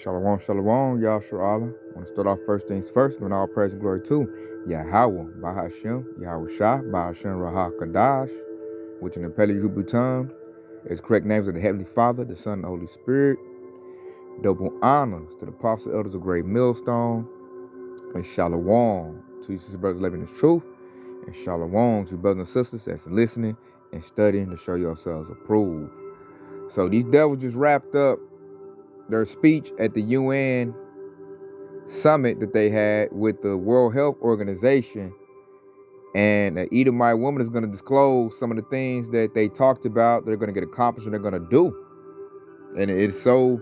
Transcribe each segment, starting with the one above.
Shalom, shalom, Yahshua. I want to start off first things first, giving all praise and glory to Yahweh, Bahashem, Yahweh Shah, Bahashem Rahah Kadash, which in the Pele Hebrew tongue is correct names of the Heavenly Father, the Son, and the Holy Spirit. Double honors to the apostles, elders of Great Millstone, and shalom to you sisters and brothers living in truth, and shalom to brothers and sisters that's listening and studying to show yourselves approved. So these devils just wrapped up their speech at the UN summit that they had with the World Health Organization, and an Edomite woman is going to disclose some of the things that they talked about they're going to get accomplished and they're going to do, and it's so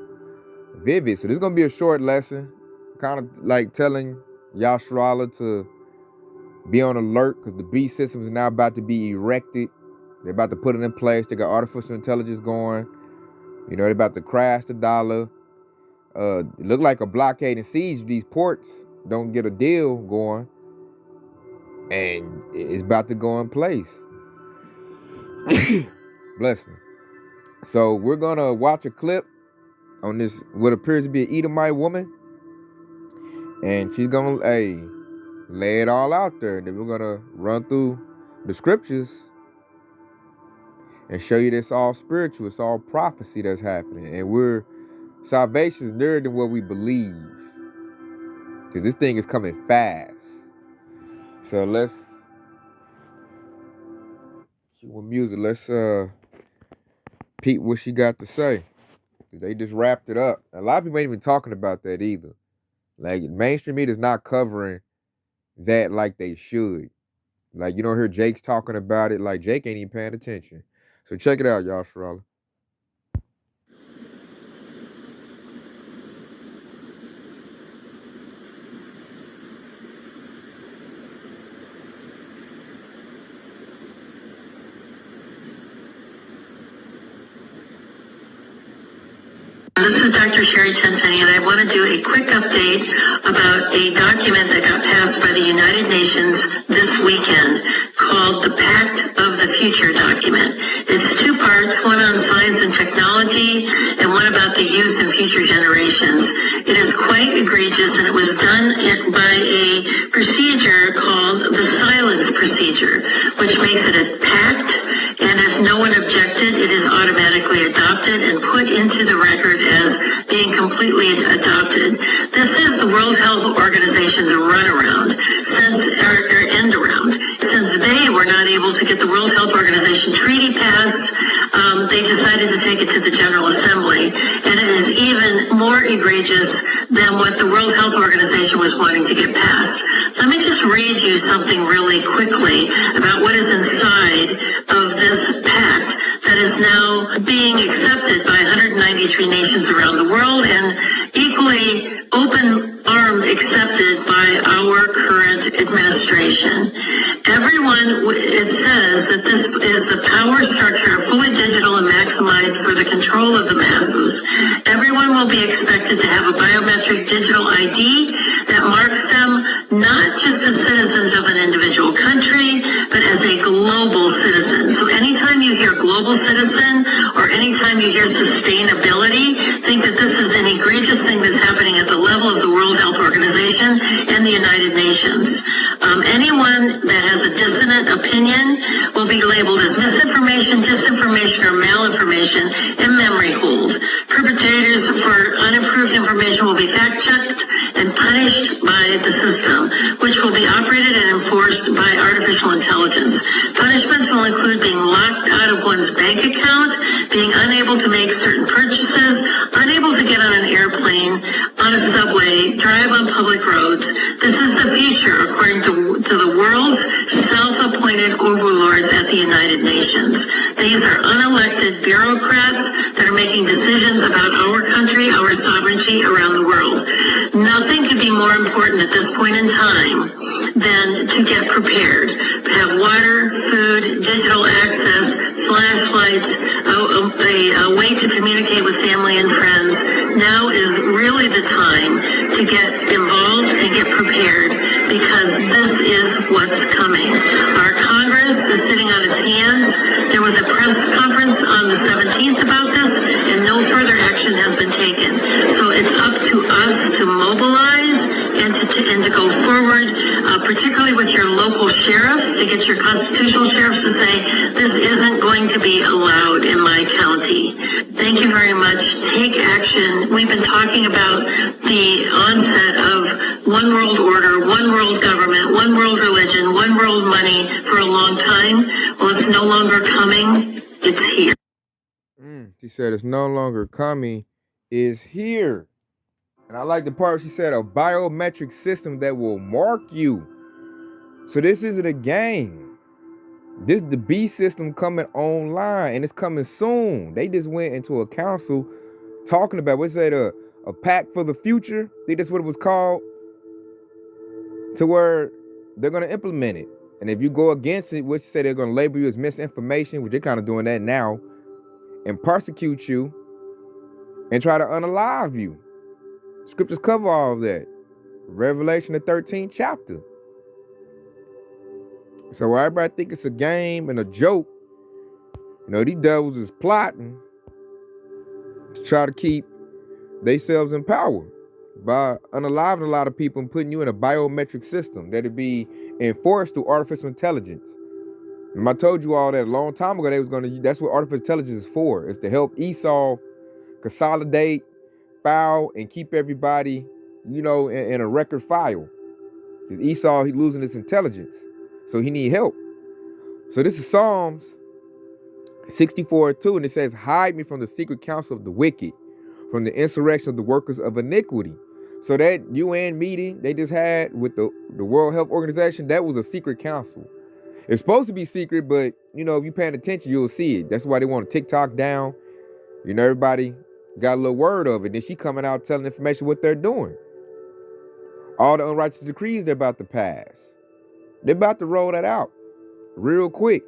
vivid. So this is going to be a short lesson, kind of like telling Yahshua to be on alert, because the beast system is now about to be erected. They're about to put it in place. They got artificial intelligence going. You know, they're about to crash the dollar. It looked like a blockade and siege. These ports don't get a deal going, and it's about to go in place. Bless me. So we're gonna watch a clip on this, what appears to be an Edomite woman, and she's gonna lay it all out there. Then we're gonna run through the scriptures and show you this all spiritual. It's all prophecy that's happening, and salvation is nearer than what we believe, because this thing is coming fast. So let's with music. Let's peep what she got to say, because they just wrapped it up. A lot of people ain't even talking about that either. Like, mainstream media is not covering that like they should. Like, you don't hear Jake's talking about it. Like, Jake ain't even paying attention. So check it out, y'all. Sherralla. This is Dr. Sherry Tenpenny, and I want to do a quick update about a document that got passed by the United Nations this weekend called the Pact of the Future document. It's two parts, one on science and technology and one about the youth and future generations. It is quite egregious, and it was done by a procedure called the silence procedure, which makes it a pact, and if no one objected, it is automatically adopted and put into the record as being completely adopted. This is the World Health Organization's runaround, or end around. Since they were not able to get the World Health Organization treaty passed, they decided to take it to the General Assembly, and it is even more egregious than what the World Health Organization was wanting to get passed. Let me just read you something really quickly about what is inside of this pact that is now being accepted by 193 nations around the world, and equally open-armed accepted by our current administration. It says that this is the power structure, fully digital and maximized for the control of the masses. Everyone will be expected to have a biometric digital ID that marks them not just as citizens of an individual country, but as a global citizen. So anytime you hear global citizen, or anytime you hear sustainability, think that this is an egregious thing that's happening at the level of the World Health Organization and the United Nations. Anyone that has a dissonant opinion will be labeled as misinformation, disinformation, or malinformation and memory hold. Perpetrators for unapproved information will be fact-checked and punished by the system, which will be operated and enforced by artificial intelligence. Punishments will include being locked out of one's bank account, being unable to make certain purchases, unable to get on an airplane, on a subway, drive on public roads. This is the future, according to the world's self-appointed overlords at the United Nations. These are unelected bureaucrats that are making decisions about our country, our sovereignty around the world. Nothing could be more important at this point in time than to get prepared. Have water, food, digital access, flashlights, a way to communicate with family and friends. Now is really the time to get involved and get prepared, because this is what's coming. Our Congress is sitting on its hands. There was a press conference on the 17th about this, and no further action has been taken. So it's up to us to mobilize and to go forward, particularly with your local sheriffs, to get your constitutional sheriffs to say, this isn't going to be allowed in my county. Thank you very much. Take action. We've been talking about the onset of one world order, one world government, one world religion, one world money for a long time. Well, it's no longer coming. It's here. She said it's no longer coming, is here. And I like the part she said a biometric system that will mark you. So this isn't a game. This is the B system coming online, and it's coming soon. They just went into a council talking about, what's that, a pact for the future? I think that's what it was called. To where they're going to implement it. And if you go against it, which say they're going to label you as misinformation, which they're kind of doing that now, and persecute you and try to unalive you. Scriptures cover all of that. Revelation, the 13th chapter. So everybody think it's a game and a joke. You know, these devils is plotting to try to keep themselves in power by unaliving a lot of people and putting you in a biometric system that'll be enforced through artificial intelligence. And I told you all that a long time ago. They was gonna. That's what artificial intelligence is for. It's to help Esau consolidate, file, and keep everybody, you know, in a record file. Because Esau, he's losing his intelligence, so he need help. So this is Psalms 64:2, and it says, "Hide me from the secret counsel of the wicked, from the insurrection of the workers of iniquity." So that UN meeting they just had with the World Health Organization, that was a secret council. It's supposed to be secret, but, you know, if you're paying attention, you'll see it. That's why they want TikTok down. You know, everybody got a little word of it. Then she coming out telling information what they're doing. All the unrighteous decrees they're about to pass. They're about to roll that out real quick.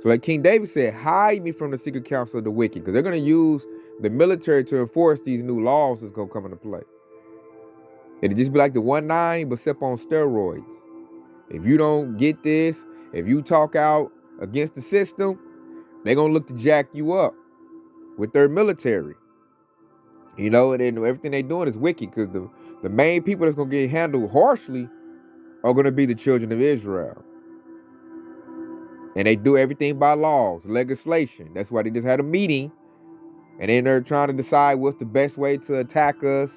So like King David said, hide me from the secret counsel of the wicked, because they're going to use the military to enforce these new laws that's going to come into play. It'll just be like the 1-9, but except on steroids. If you don't get this, if you talk out against the system, they're going to look to jack you up with their military. You know, and then everything they're doing is wicked, because the main people that's going to get handled harshly are going to be the children of Israel. And they do everything by laws, legislation. That's why they just had a meeting. And then they're trying to decide what's the best way to attack us,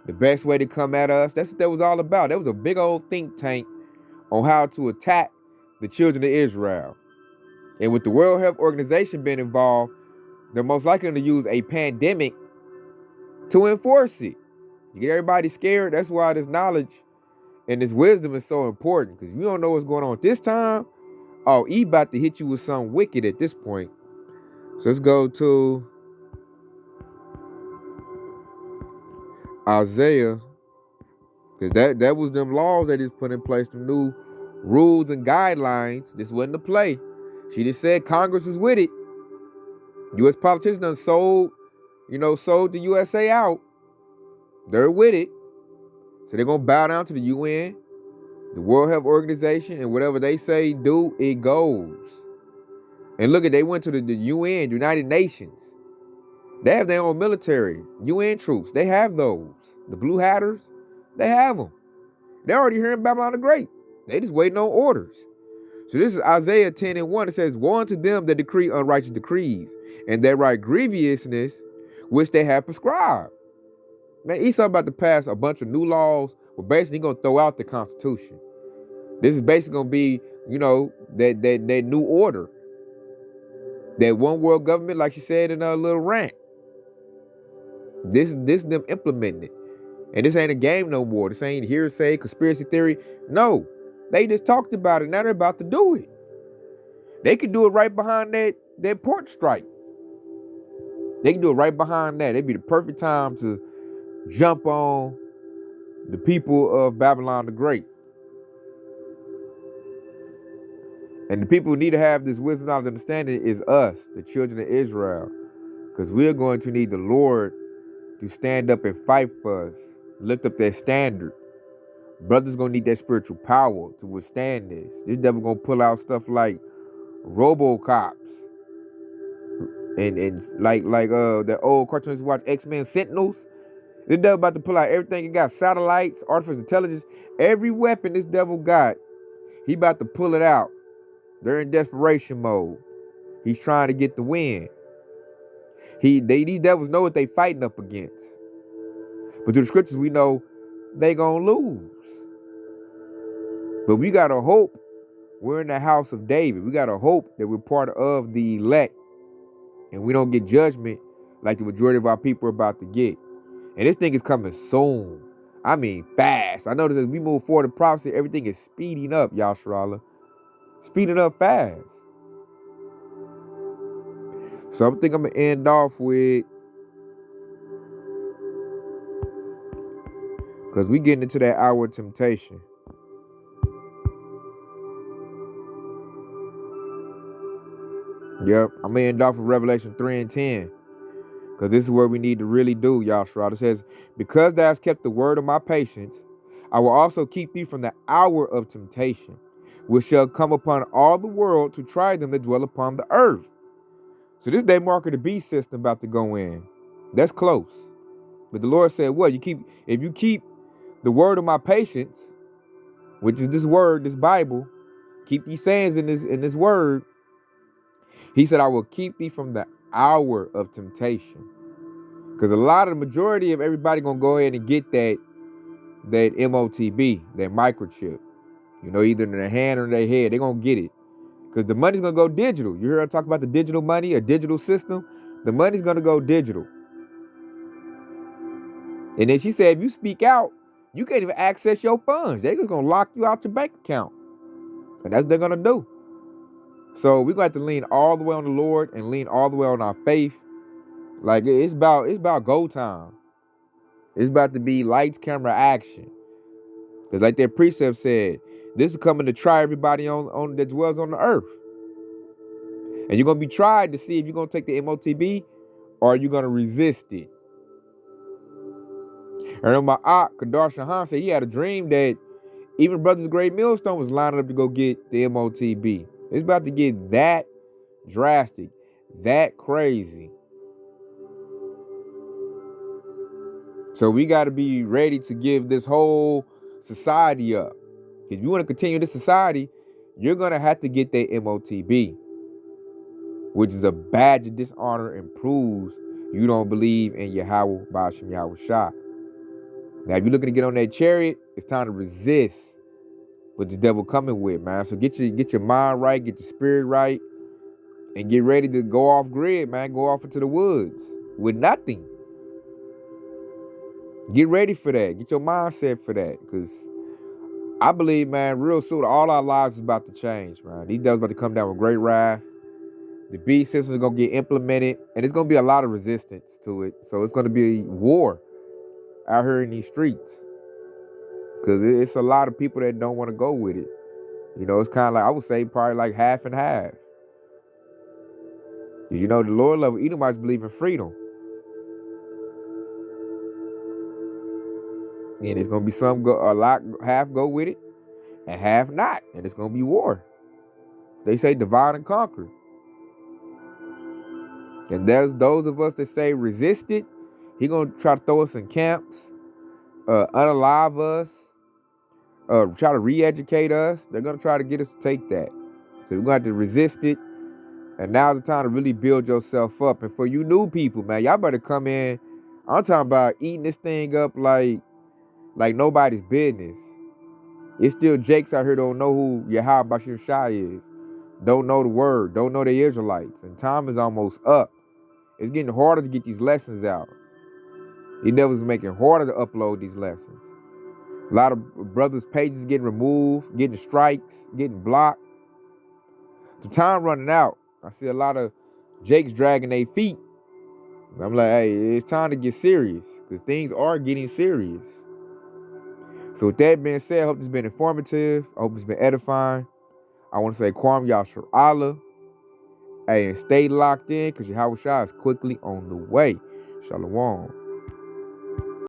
the best way to come at us. That's what that was all about. That was a big old think tank on how to attack the children of Israel. And with the World Health Organization being involved, they're most likely going to use a pandemic to enforce it. You get everybody scared. That's why this knowledge and this wisdom is so important. Because if you don't know what's going on at this time, oh, he about to hit you with something wicked at this point. So let's go to Isaiah. Because that was them laws that is put in place, the new rules and guidelines. This wasn't a play. She just said Congress is with it. U.S. politicians done sold the USA out. They're with it. So they're going to bow down to the UN, the World Health Organization, and whatever they say do, it goes. And look, they went to the UN, United Nations. They have their own military, UN troops. They have those. The Blue Hatters, they have them. They're already here in Babylon the Great. They just waiting on orders. So this is Isaiah 10:1. It says, "Woe unto them that decree unrighteous decrees, and that write grievousness which they have prescribed." Man, Esau about to pass a bunch of new laws. Well, basically, he's going to throw out the Constitution. This is basically going to be, that new order. That one world government, like she said in a little rant. This is them implementing it. And this ain't a game no more. This ain't hearsay, conspiracy theory. No. They just talked about it. Now they're about to do it. They could do it right behind that port strike. They can do it right behind that. It'd be the perfect time to jump on the people of Babylon the Great. And the people who need to have this wisdom, knowledge, understanding is us, the children of Israel. Because we're going to need the Lord to stand up and fight for us. Lift up that standard. Brothers going to need that spiritual power to withstand this. This devil going to pull out stuff like RoboCops. And like that old cartoons you watch, X-Men Sentinels. The devil about to pull out everything. He got satellites, artificial intelligence, every weapon this devil got. He about to pull it out. They're in desperation mode. He's trying to get the win. These devils know what they fighting up against. But through the scriptures, we know they gonna lose. But we gotta hope we're in the house of David. We gotta hope that we're part of the elect, and we don't get judgment like the majority of our people are about to get. And this thing is coming soon. I mean, fast. I notice as we move forward in prophecy, everything is speeding up, Yasharala. Speeding up fast. So I think I'm gonna end off with, because we getting into that hour of temptation. Yep, I'm gonna end off with Revelation 3 and 10. Because this is where we need to really do, Yahshua. It says, because thou hast kept the word of my patience, I will also keep thee from the hour of temptation, which shall come upon all the world to try them that dwell upon the earth. So this day marker of the beast system about to go in. That's close. But the Lord said, what? If you keep the word of my patience, which is this word, this Bible, keep these sayings in this word. He said, I will keep thee from the hour of temptation. Because a lot of the majority of everybody gonna go ahead and get that MOTB, that microchip. You know, either in their hand or in their head. They're gonna get it. Because the money's gonna go digital. You hear I talk about the digital money, a digital system? The money's gonna go digital. And then she said, if you speak out, you can't even access your funds. They're just gonna lock you out your bank account. And that's what they're gonna do. So we're gonna have to lean all the way on the Lord and lean all the way on our faith. Like it's about go time. It's about to be lights, camera, action. Because like that precept said, this is coming to try everybody on that dwells on the earth. And you're gonna be tried to see if you're gonna take the MOTB or you're gonna resist it. And my aunt, Kadar Shahan, said he had a dream that even Brothers Great Millstone was lining up to go get the MOTB. It's about to get that drastic, that crazy. So we got to be ready to give this whole society up. If you want to continue this society, you're going to have to get that MOTB, which is a badge of dishonor and proves you don't believe in Yahweh, Ba'ashem Yahweh Shah. Now, if you're looking to get on that chariot, it's time to resist what the devil coming with, man. So get your mind right, get your spirit right, and get ready to go off grid, man. Go off into the woods with nothing. Get ready for that. Get your mindset for that. Because I believe, man, real soon, all our lives is about to change, man. These devils about to come down with great wrath. The beast system is going to get implemented. And there's going to be a lot of resistance to it. So it's going to be war out here in these streets. Because it's a lot of people that don't want to go with it. You know, it's kind of like, I would say probably like half and half. You know, the Lord level Edomites believe in freedom. And it's going to be half go with it and half not. And it's going to be war. They say divide and conquer. And there's those of us that say resist it. He's going to try to throw us in camps, unalive us, try to re-educate us. They're going to try to get us to take that. So we're going to have to resist it. And now's the time to really build yourself up. And for you new people, man, y'all better come in. I'm talking about eating this thing up like nobody's business. It's still Jakes out here don't know who Yahweh Bashir Shai is. Don't know the word. Don't know the Israelites. And time is almost up. It's getting harder to get these lessons out. The devil's making it harder to upload these lessons. A lot of brothers' pages getting removed, getting strikes, getting blocked. The time running out. I see a lot of Jakes dragging their feet. I'm like, hey, it's time to get serious. Because things are getting serious. So with that being said, I hope this has been informative. I hope it's been edifying. I want to say Kwam Yashar Allah. Hey, and stay locked in because Yahweh Shah is quickly on the way. Shalom.